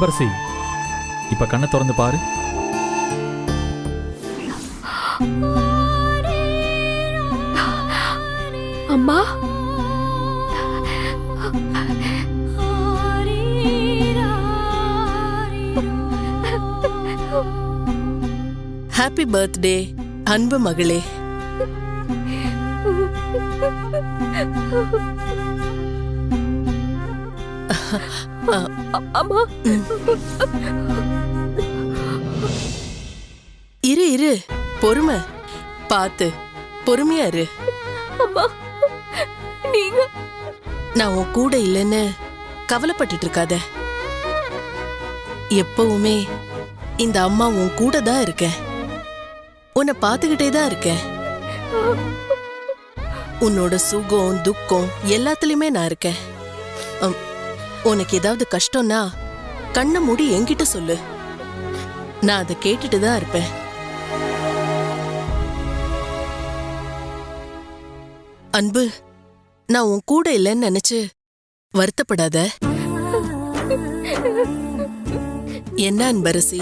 அன்பரசி, இப்ப கண்ணை திறந்து பாரு. அம்மா, ஹாப்பி பர்த்டே அன்பு மகளே. அம்மா, இரு இரு, பொறுமை, பாத்து பொறுமையா இரு. அம்மா, நீங்க நான் உன் கூட இல்லைன்னு கவலைப்பட்டுட்டு இருக்காத. எப்பவுமே இந்த அம்மா உன் கூட தான் இருக்கேன். உன்னை பார்த்துக்கிட்டே தான் இருக்கேன். உன்னோட சுகம் துக்கம் எல்லாத்துலயுமே நான் இருக்கேன். உனக்கு ஏதாவது கஷ்டம்னா கண்ணை மூடி என்கிட்ட சொல்லு, நான் அதை கேட்டுட்டு தான் இருப்பேன். அன்பு, நான் உன் கூட இல்லைன்னு நினைச்சு வருத்தப்படாத. என்ன அன்பரசி,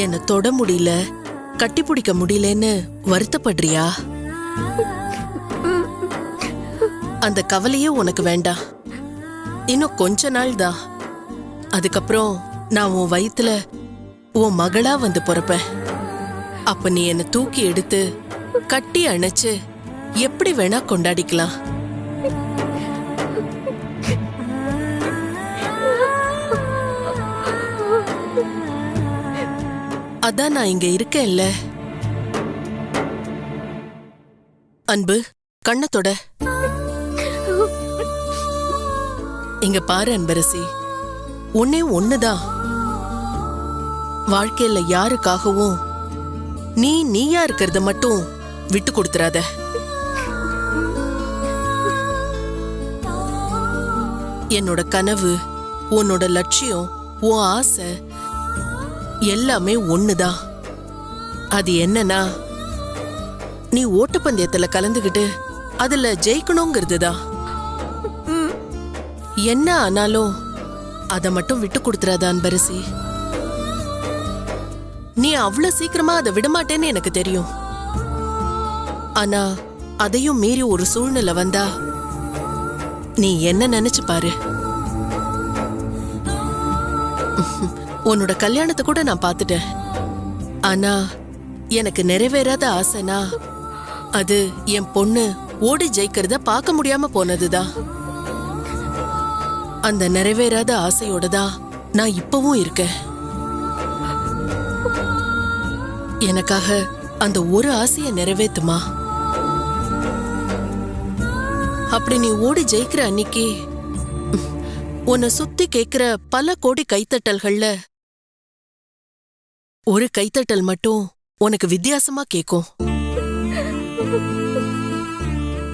என்னை தொட முடியல, கட்டி பிடிக்க முடியலன்னு வருத்தப்படுறியா? அந்த கவலையே உனக்கு வேண்டாம். இன்னும் கொஞ்ச நாள் தான், அதுக்கப்புறம் நான் உன் வயித்துல உன் மகளா வந்து பிறப்பேன். அப்ப நீ என்னை தூக்கி எடுத்து கட்டி அணைச்சு எப்படி வேணா கொண்டாடிக்கலாம். அதான் நான் இங்க இருக்கேன்ல. அன்பு, கண்ணத்தோட இங்க பாரு அன்பரசி, ஒன்னே ஒண்ணுதான். வாழ்க்கையில யாருக்காகவும் நீயா இருக்கிறத மட்டும் விட்டு கொடுத்துறாத. என்னோட கனவு, உன்னோட லட்சியம், உன் ஆசை எல்லாமே ஒண்ணுதான். அது என்னன்னா, நீ ஓட்டப்பந்தயத்துல கலந்துகிட்டு அதுல ஜெயிக்கணுங்கிறதுதான். என்ன ஆனாலும் அத மட்டும் விட்டு கொடுத்துறாத அன்பரசி. நீ அவ்வளவு சீக்கிரமா அதை விடமாட்டேன்னு எனக்கு தெரியும். ஆனா அதையும் மீறி ஒரு சூழ்நிலை வந்தா நீ என்ன நினைச்சு பாரு. உன்னோட கல்யாணத்தை கூட நான் பார்த்துட்டேன். ஆனா எனக்கு நிறைவேறாத ஆசைனா அது என் பொண்ணு ஓடி ஜெயிக்கிறத பார்க்க முடியாம போனதுதான். அந்த நிறைவேறாத ஆசையோட தான் நான் இப்பவும் இருக்கேன். எனக்காக அந்த ஒரு ஆசையை நிறைவேத்துமா? அப்படி நீ ஓடி ஜெயிக்கிற அன்னைக்கு உன்னை சுத்தி கேட்கிற பல கோடி கைத்தட்டல்கள்ல ஒரு கைத்தட்டல் மட்டும் உனக்கு வித்தியாசமா கேக்கும்.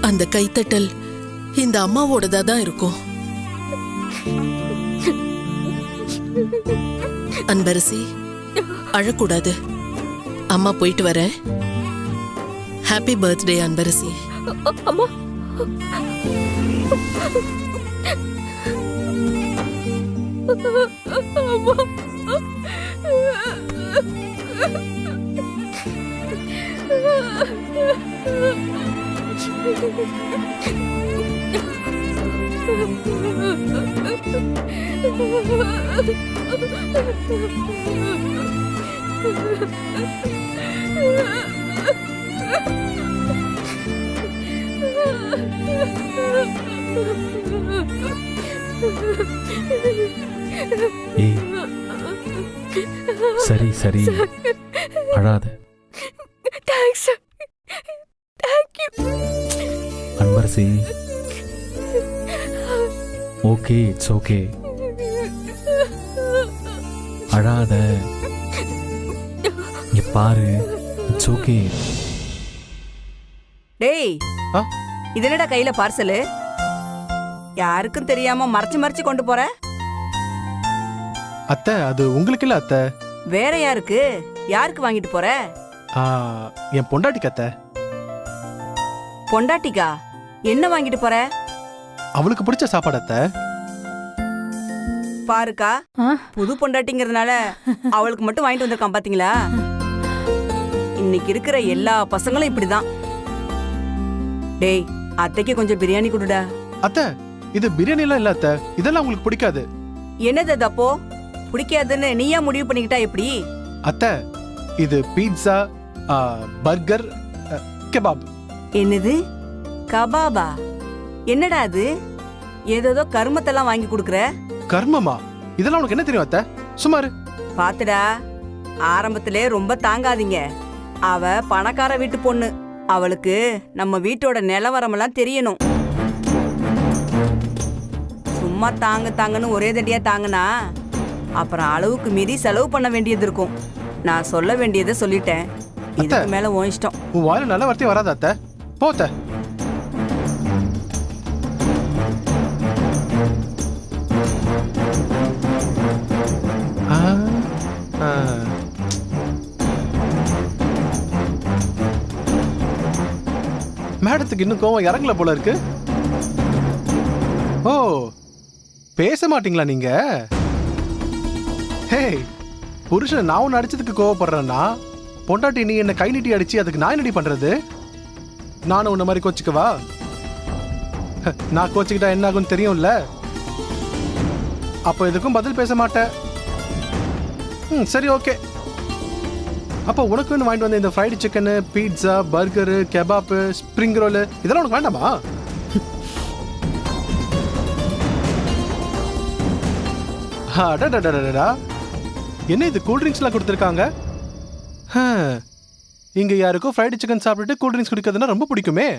அந்த கைத்தட்டல் இந்த அம்மாவோடதா தான் இருக்கும். அன்பரசி, அழக்கூடாது. அம்மா போயிட்டு வரேன். Happy birthday Anbarasi. அம்மா, ஏய், சரி சரி, அழாத. Thanks. Thank you Anbarasi, okay, it's okay, அழாத. இங்க பாரு, இட்ஸ் ஓகே. டேய், இது என்னடா கையில பார்சலு? யாருக்கும் தெரியாம மறைச்சு மறைச்சு கொண்டு போற? அத்தை, அது உங்களுக்கு இல்ல அத்தை. வேற யாருக்கு? யாருக்கு வாங்கிட்டு போற? என் பொண்டாட்டிக்கு அத்தை. பொண்டாட்டிக்கா? என்ன வாங்கிட்டு போற? அவளுக்கு பிடிச்ச சாப்பாடு அத்தை. பாருக்கா, ஆ? புது பொண்டாட்டிங்கிறதுனால அவளுக்கு மட்டும் வாங்கிட்டு வந்திருக்கான் பாத்தீங்களா? இன்னைக்கு இருக்கிற எல்லா பசங்களும் இப்படிதான். டேய், அத்தைக்கு கொஞ்சம் பிரியாணி கொடுடா. அத்தை, இது பிரியாணி எல்லாம் இல்ல அத்தை. இதெல்லாம் உங்களுக்கு பிடிக்காது. என்னது அது அப்போ? பிடிக்காதுன்னு நீயா முடிவு பண்ணிக்கிட்டா எப்படி? அத்தை, இது பீட்சா, பர்கர், கெபாப். என்னது கபாபா? என்னடா அது? ஏதோ கருமத்தெல்லாம் வாங்கி கொடுக்குற. கர்மமா? இதெல்லாம் உனக்கு என்ன தெரியும் அத்தை? சுமாரு. பாத்துடா, ஆரம்பத்திலே ரொம்ப தாங்காதீங்க. அவ பணக்கார வீட்டு பொண்ணு. அவளுக்கு நம்ம வீட்டோட நிலவரமெல்லாம் தெரியணும். சும்மா தாங்கன்னு ஒரே தடியா தாங்கினா அப்புறம் அளவுக்கு மீறி செலவு பண்ண வேண்டியது இருக்கும். நான் சொல்ல வேண்டியதை சொல்லிட்டேன். இதுக்கு மேல உன் இஷ்டம். உன் வாயில நல்ல வார்த்தையே வராத அத்தை. போத்த. மேடத்துக்கு இன்னும் கோவம் இறங்கல போல இருக்கு. ஓ, பேச மாட்டீங்களா நீங்க? ஹே, புருஷன் நான் ஒன்னு அடிச்சதுக்கு கோவப்படுறேன்னா, பொண்டாட்டி நீ என்ன கை நீட்டி அடிச்சு அதுக்கு நான் என்னடி பண்றது? நானும் உன்ன மாதிரி கோச்சிக்கவா? நான் கோச்சிக்கிட்டா என்ன ஆகும்னு தெரியும்ல. அப்போ எதுக்கும் பதில் பேச மாட்டேன். சரி, ஓகே. அப்போ உனக்கு ஒன்று வாங்கிட்டு வந்த இந்த fried chicken, pizza, burger, kebab, spring roll இதெல்லாம் உனக்கு வேண்டாமா? அடடடடடா, என்ன இது கூல்ட்ரிங்க்ஸ்லாம் கொடுத்துருக்காங்க? இங்க யாருக்கும் ஃப்ரைடு சிக்கன் சாப்பிட்டுட்டு கூல்ட்ரிங்க்ஸ் குடிக்கிறதுனா ரொம்ப பிடிக்குமே.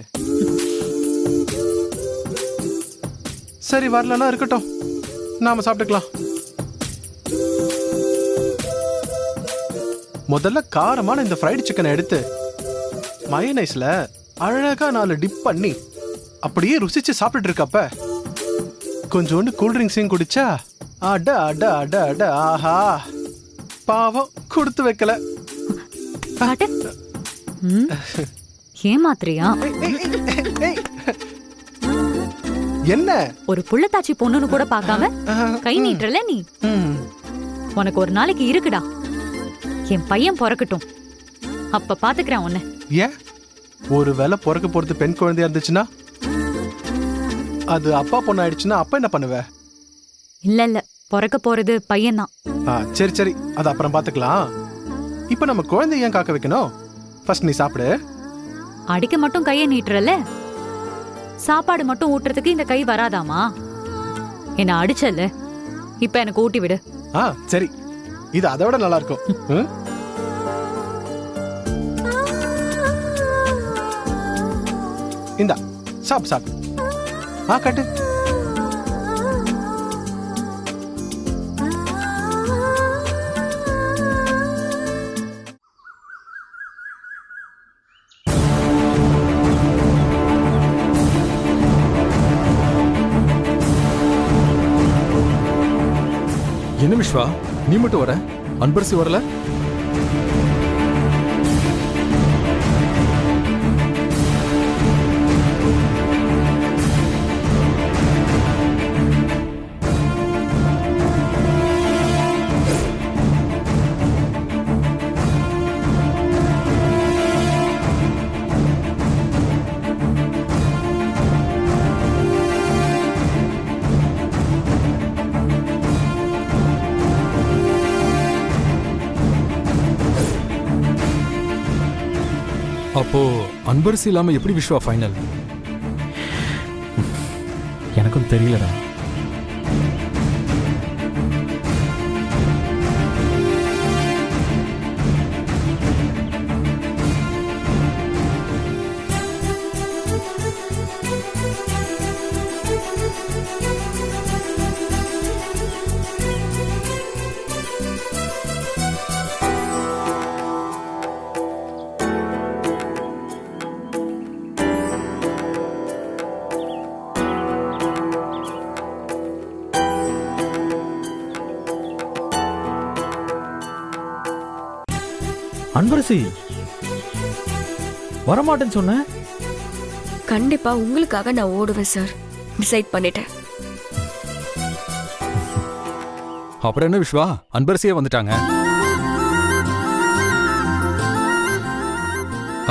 சரி, வரலன்னா இருக்கட்டும், நாம சாப்பிட்டுக்கலாம். முதல்ல காரமான இந்த ஃப்ரைடு சிக்கனை எடுத்து மயோனைஸ்ல அழகா 4 டிப் பண்ணி அப்படியே ருசிச்சு சாப்பிட்டு இருக்கப்ப கொஞ்சோண்டு கூல்ட்ரிங்க்ஸையும் குடிச்சா அட அட அட அட ஆஹா, பாவம் கொடுத்து வைக்கல. ஏமாத்திரியா? என்ன ஒரு புள்ளத்தாச்சி பொண்ணுன்னு கூட பார்க்காம கை நீட்டல நீ? உனக்கு ஒரு நாளைக்கு இருக்குடா. என் பையன் பிறக்கட்டும், அப்ப பாத்துக்கிறேன் உன்னை. ஏன்? ஒரு வேளை பிறக்க போறது பெண் குழந்தையா இருந்துச்சுன்னா, அது அப்பா பொண்ணு ஆயிடுச்சுன்னா அப்ப என்ன பண்ணுவ? இல்ல, பிறக்க போறது பையன்தான். சரி சரி, அது அப்புறம் பாத்துக்கலாம். இப்ப நம்ம குழந்தைய ஏன் காக்க வைக்கணும்? ஃபர்ஸ்ட் நீ சாப்பிடு. அடிக்க மட்டும் கைய நீட்டுறல, சாப்பாடு மட்டும் ஊட்டுறதுக்கு இந்த கை வராதாமா? என்ன அடிச்சல, இப்ப எனக்கு ஊட்டி விடு. சரி, இது அதை விட நல்லா இருக்கும். இந்தா சாப்பிடு. கட்டு. என்ன விஸ்வா, நீ மட்டும் வர, அன்பரசி வரல? அப்போ அன்பரசி இல்லாம எப்படி விஸ்வா ஃபைனல்? எனக்கும் தெரியலடா. அன்பரசி வரமாட்டேன்னு சொன்ன. கண்டிப்பா உங்களுக்காக நான் ஓடுவேன் சார். டிசைட் பண்ணிட்டேன். அப்புறம் என்ன விஸ்வா, அன்பரசியே வந்துட்டாங்க.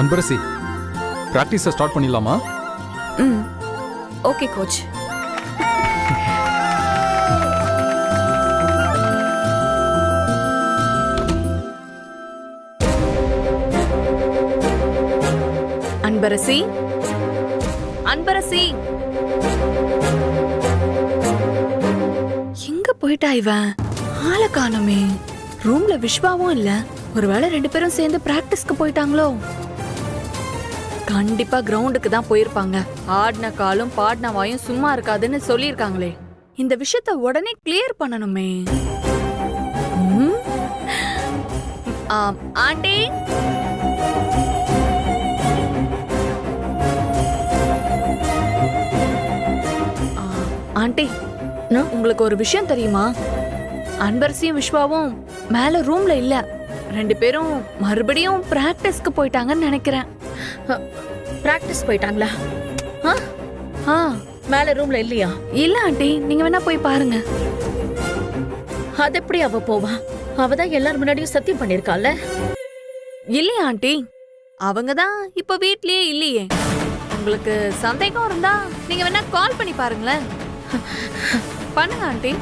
அன்பரசி, பிராக்டிஸை ஸ்டார்ட் பண்ணிடலாமா? ம் ஓகே கோச். அன்பரசி, அன்பரசி, எங்க போயிட்டா இவன்? ஆளை காணோமே. ரூம்ல விஸ்வாவும் இல்ல. ஒருவேளை 2 பேரும் சேர்ந்து பிராக்டிஸ்க்கு போயிட்டாங்களோ? கண்டிப்பா கிரவுண்டுக்கு தான் போயிருப்பாங்க. ஆடின காலும் பாடின வாயும் சும்மா இருக்காதுன்னு சொல்லியிருக்காங்களே. இந்த விஷயத்த உடனே கிளியர் பண்ணணுமே. ம்? ஆண்டி, ஆண்டி, உங்களுக்கு ஒரு விஷயம் தெரியுமா? அன்பரசியும் விஸ்வாவும் மேல ரூம்ல இல்ல. 2 பேரும் மறுபடியும் பிராக்டிஸ்க்கு போயிட்டாங்கன்னு நினைக்கிறேன். பிராக்டிஸ் போயிட்டாங்களா? மேல ரூம்ல இல்லையா? இல்ல ஆண்டி, நீங்க வேணா போய் பாருங்க. அது எப்படி அவ போவா? அவதான் எல்லாரும் முன்னாடியும் சத்தியம் பண்ணிருக்கால. இல்லையா ஆண்டி, அவங்க தான் இப்ப வீட்லயே இல்லையே. உங்களுக்கு சந்தேகம் இருந்தா நீங்க வேணா கால் பண்ணி பாருங்களேன். பண்ணுங்க ஆண்டி.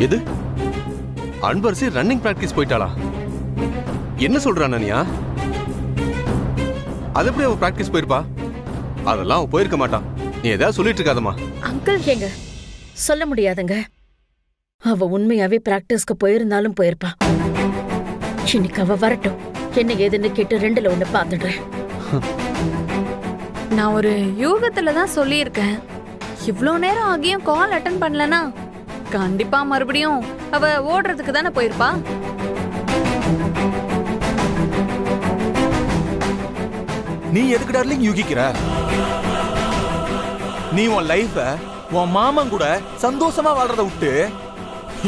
எது? அன்பரசி ரன்னிங் பிராக்டிஸ் போயிட்டாளா? என்ன சொல்ற அனன்யா? அது எப்படி அவ பிராக்டிஸ் போயிருப்பா? அதெல்லாம் அவ போயிருக்க மாட்டான். நீ ஏதாவது சொல்லிட்டு இருக்காதம்மா. அங்கிள், ஏங்க சொல்ல முடியாதுங்க. அவ உண்மையாவே பிராக்டிஸ்க்கு போயிருந்தாலும் போயிருப்பா. இன்னைக்கு அவ வரட்டும், என்ன ஏதுன்னு கேட்டு 2ல 1 பாத்துடுறேன். நான் ஒரு யூகத்துல தான் சொல்லியிருக்கேன். இவ்ளோ நேரம் ஆகியும் கால் அட்டன் பண்ணலனா கண்டிப்பா மறுபடியும் அவ ஓடுறதுக்கு தானே போயிருப்பா. நீ எதுக்கு டார்லிங் யூகிக்கிற? நீ உன் லைஃப உன் மாமன் கூட சந்தோஷமா வாழ்றத விட்டு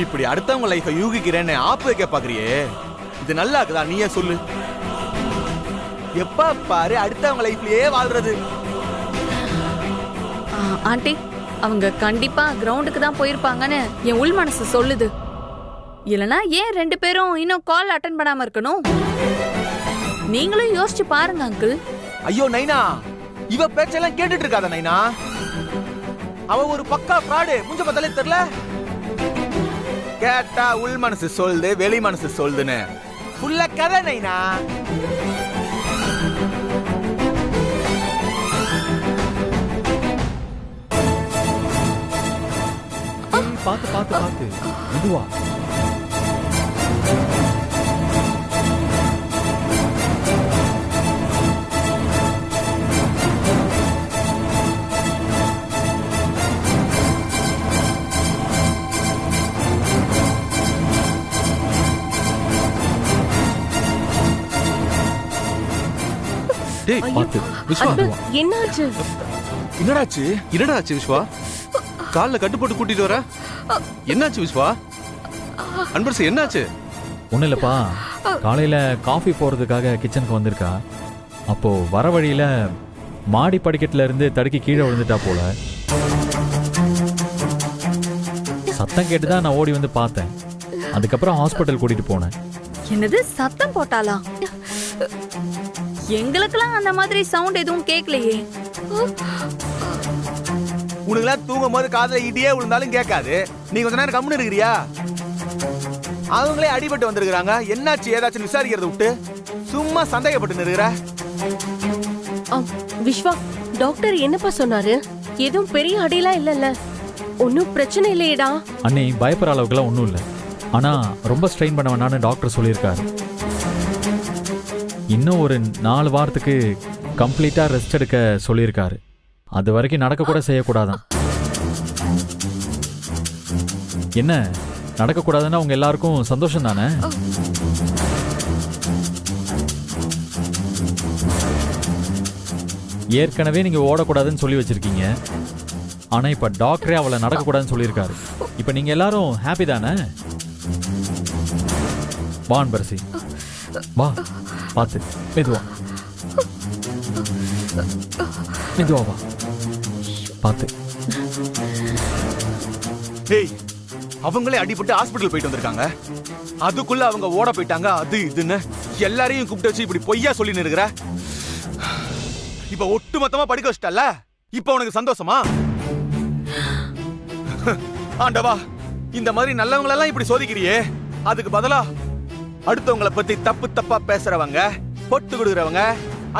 இப்படி அடுத்தவங்க லைஃப யூகிக்கிறேன்னு ஆப்பு வைக்க பாக்குறியே, இது நல்லா இருக்குதா? நீயே சொல்லு. எப்ப பாரு அடுத்தவங்க லைஃப்லயே வாழ்றது. ஆண்டி, அவங்க கண்டிப்பா கிரவுண்டுக்கு தான் போயிருப்பாங்கன்னு என் உள் மனசு சொல்லுது. இல்லனா ஏன் 2 பேரும் இன்னும் கால் அட்டன் பண்ணாம இருக்கணும்? நீங்களும் யோசிச்சு பாருங்க அங்கிள். ஐயோ நைனா, இவ பேச்செல்லாம் கேட்டுட்டு இருக்காத நைனா. அவ ஒரு பக்கா ஃப்ராடு, முஞ்ச பத்தலே தெரியல. கேட்டா உள் மனசு சொல்லுது, வெளி மனசு சொல்லுதுன்னு ஃபுல்லா கதை நைனா. பார்த்து பார்த்து பார்த்து இதுவா? டேய் பார்த்து விஸ்வா, என்னாச்சு? என்னடாச்சு? என்னடா ஆச்சு விஸ்வா? கால்ல கட்டு போட்டு கூட்டிட்டு வர? என்னாச்சு விஸ்வா? அன்பரசி என்னாச்சு? ஒன்றும் இல்லைப்பா, காலையில் காஃபி போடுறதுக்காக கிச்சனுக்கு வந்திருக்கா. அப்போ வர வழியில் மாடி படிக்கட்டுல இருந்து தடுக்கி கீழே விழுந்துட்டா போல. சத்தம் கேட்டு தான் நான் ஓடி வந்து பார்த்தேன். அதுக்கப்புறம் ஹாஸ்பிட்டல் கூட்டிட்டு போனேன். என்னது சத்தம் போட்டாளா? எங்களுக்கெல்லாம் அந்த மாதிரி சவுண்ட் எதுவும் கேட்கலையே. உனக்குலாம் தூங்கும் போது காதுல இடியே விழுந்தாலும் கேட்காது. நீ கொஞ்ச நேரம் கம்முன்னு இருக்கிறியா? அவங்களே அடிபட்டு வந்திருக்கிறாங்க. என்னாச்சு ஏதாச்சும் விசாரிக்கிறத விட்டு சும்மா சந்தேகப்பட்டு நிறுகிற. விஸ்வா, டாக்டர் என்னப்பா சொன்னாரு? எதுவும் பெரிய அடியெல்லாம் இல்லல்ல? ஒன்னும் பிரச்சனை இல்லையடா? அண்ணி பயப்படுற அளவுக்குலாம் ஒன்றும் இல்லை. ஆனா ரொம்ப ஸ்ட்ரெயின் பண்ண வேணான்னு டாக்டர் சொல்லியிருக்காரு. இன்னும் ஒரு 4 வாரத்துக்கு கம்ப்ளீட்டா ரெஸ்ட் எடுக்க சொல்லியிருக்காரு. அது வரைக்கும் நடக்க கூட செய்யக்கூடாதான். என்ன நடக்கக்கூடாதுன்னா உங்க எல்லாருக்கும் சந்தோஷம் தானே? ஏற்கனவே நீங்க ஓடக்கூடாதுன்னு சொல்லி வச்சிருக்கீங்க. ஆனா இப்ப டாக்டரே அவளை நடக்கக்கூடாதுன்னு சொல்லியிருக்காரு. இப்ப நீங்க எல்லாரும் ஹாப்பி தானே? வா அன்பரசி, வா. பார்த்து மெதுவா மெதுவா வா. பார்த்து. ஏய், அவங்களே அடிபட்டு ஹாஸ்பிட்டல் போயிட்டு வந்திருக்காங்க. அதுக்குள்ள அவங்க ஓட போயிட்டாங்க அது இதுன்னு எல்லாரையும் கூப்பிட்டு வச்சு இப்படி பொய்யா சொல்லி நிறுகிற. இப்ப ஒட்டு மொத்தமா படிக்க வச்சிட்டல, இப்ப உனக்கு சந்தோஷமா? ஆண்டவா, இந்த மாதிரி நல்லவங்க எல்லாம் இப்படி சோதிக்கிறியே. அதுக்கு பதிலா அடுத்தவங்களை பத்தி தப்பு தப்பா பேசுறவங்க, பொட்டு கொடுக்குறவங்க,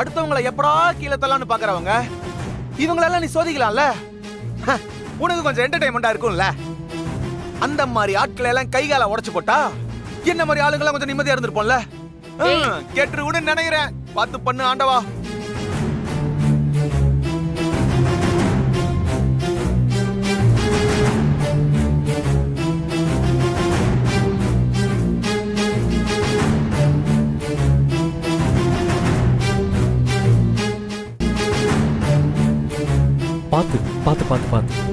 அடுத்தவங்களை எப்படா கீழே தள்ளான்னு பாக்குறவங்க, இவங்களெல்லாம் நீ சோதிக்கலாம்ல. உனக்கு கொஞ்சம் என்டர்டைன்மெண்டா இருக்கும்ல. அந்த மாதிரி ஆட்களை எல்லாம் கைகால உடைச்சு போட்டா என்ன மாதிரி ஆளுங்கெல்லாம் கொஞ்சம் நிம்மதியா இருந்திருப்போம்ல. கேட்டுருன்னு நினைக்கிறேன். பார்த்து பண்ணு ஆண்டவா. பார்த்து பார்த்து பார்த்து பார்த்து.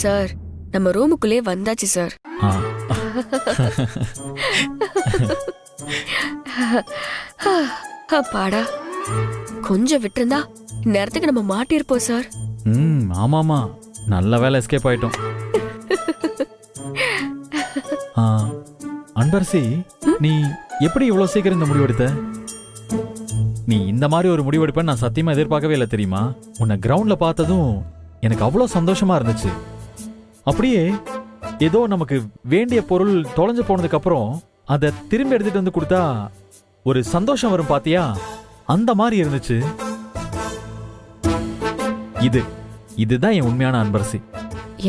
சார், நம்ம ரூமுக்குள்ளே வந்தாச்சு சார். பாடா, கொஞ்சம் விட்டுருந்தா நேரத்துக்கு நம்ம மாட்டிருப்போம் சார். ஆமாமா, நல்ல வேலை எஸ்கேப் ஆயிட்டோம். அன்பரசி, நீ எப்படி இவ்வளவு சீக்கிரம் இந்த முடிவெடுத்த? நீ இந்த மாதிரி ஒரு முடிவெடுப்பேன்னு நான் சத்தியமா எதிர்பார்க்கவே இல்லை தெரியுமா? உன்னை கிரவுண்ட்ல பார்த்ததும் எனக்கு அவ்வளவு சந்தோஷமா இருந்துச்சு. அப்படியே ஏதோ நமக்கு வேண்டிய பொருள் தொலைஞ்சு போனதுக்கு அப்புறம் அதை திரும்பி எடுத்துட்டு வந்து கொடுத்தா ஒரு சந்தோஷம் வரும் பாத்தியா? அந்த மாதிரி இருந்துச்சு. இதுதான் என் உண்மையான அன்பரசி.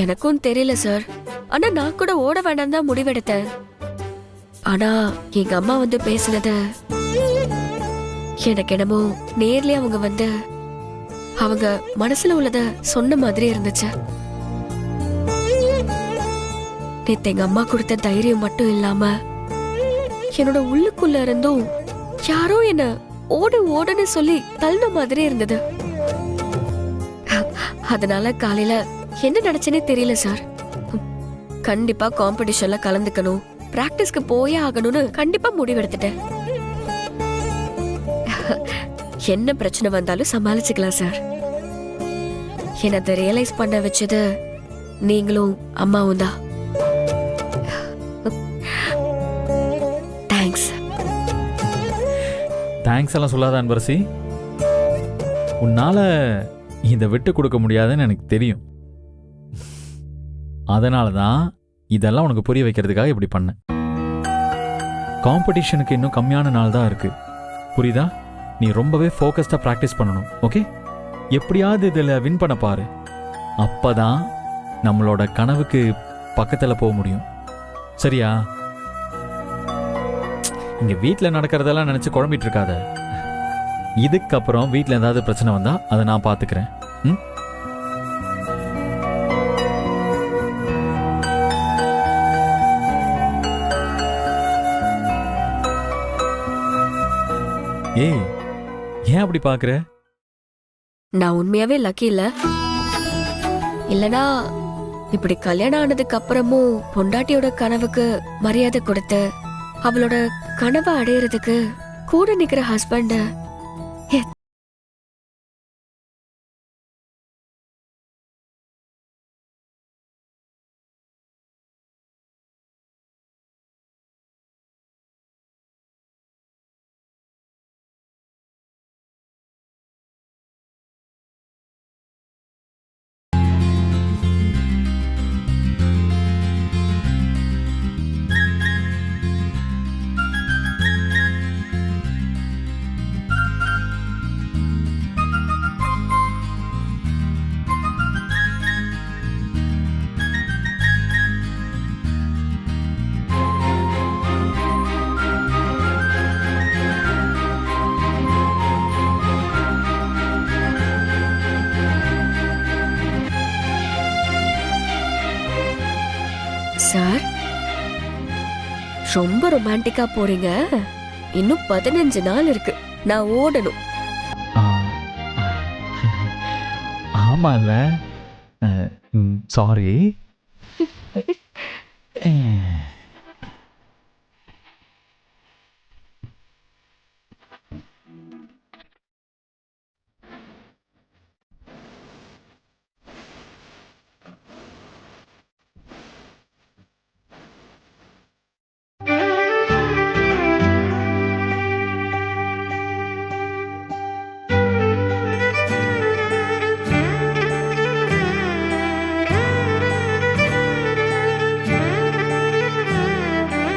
எனக்கும் தெரியல சார். ஆனா நான் கூட ஓட வேண்டாம் தான் முடிவெடுத்தேன். ஆனா எங்க அம்மா வந்து பேசினது எனக்கு என்னமோ நேர்லயே அவங்க வந்து அவங்க மனசுல உள்ளத சொன்ன மாதிரி இருந்துச்சு. நேத்து எங்க அம்மா கொடுத்த தைரியம் மட்டும் இல்லாம என்னோட உள்ளுக்குள்ள இருந்தும் யாரோ என்ன ஓடு ஓடுன்னு சொல்லி தள்ளின மாதிரி இருந்தது. அதனால காலையில என்ன நினைச்சேனே தெரியல சார். கண்டிப்பா காம்படிஷன்ல கலந்துக்கணும், பிராக்டிஸ்க்கு போயே ஆகணும்னு கண்டிப்பா முடிவெடுத்துட்டேன். என்ன பிரச்சனை வந்தாலும் சமாளிச்சுக்கலாம் சார். என்ன அதை ரியலைஸ் பண்ண வச்சது நீங்களும் அம்மாவும் தான். தேங்க்ஸ். தேங்க்ஸ் எல்லாம் சொல்லாத அன்பரசி. உன்னால இதை விட்டு கொடுக்க முடியாதுன்னு எனக்கு தெரியும். அதனால தான் இதெல்லாம் உனக்கு புரிய வைக்கிறதுக்காக இப்படி பண்ணேன். காம்படிஷனுக்கு இன்னும் கம்மியான நாள் தான் இருக்கு, புரியுதா? நீ ரொம்பவே ஃபோக்கஸ்டா பிராக்டிஸ் பண்ணணும். ஓகே, எப்படியாவது இதில் வின் பண்ண பாரு. அப்பதான் நம்மளோட கனவுக்கு பக்கத்தில் போக முடியும். சரியா? இங்க வீட்டில் நடக்கிறதெல்லாம் நினைச்சு குழம்பிட்டு இருக்காத. இதுக்கப்புறம் வீட்டில் ஏதாவது பிரச்சனை வந்தா அதை நான் பார்த்துக்கிறேன். ஏய், ஏன் அப்படி பாக்குற? நான் உண்மையாவே லக்கி இல்ல. இல்லனா இப்படி கல்யாணம் ஆனதுக்கு அப்புறமும் பொண்டாட்டியோட கனவுக்கு மரியாதை கொடுத்து அவளோட கனவை அடையிறதுக்கு கூட நிக்கிற ஹஸ்பண்ட சார் ரொம்ப ரொமான்டிக்கா போறீங்க. இன்னும் 15 நாள் இருக்கு. நான் ஓடணும். ஆமால சாரி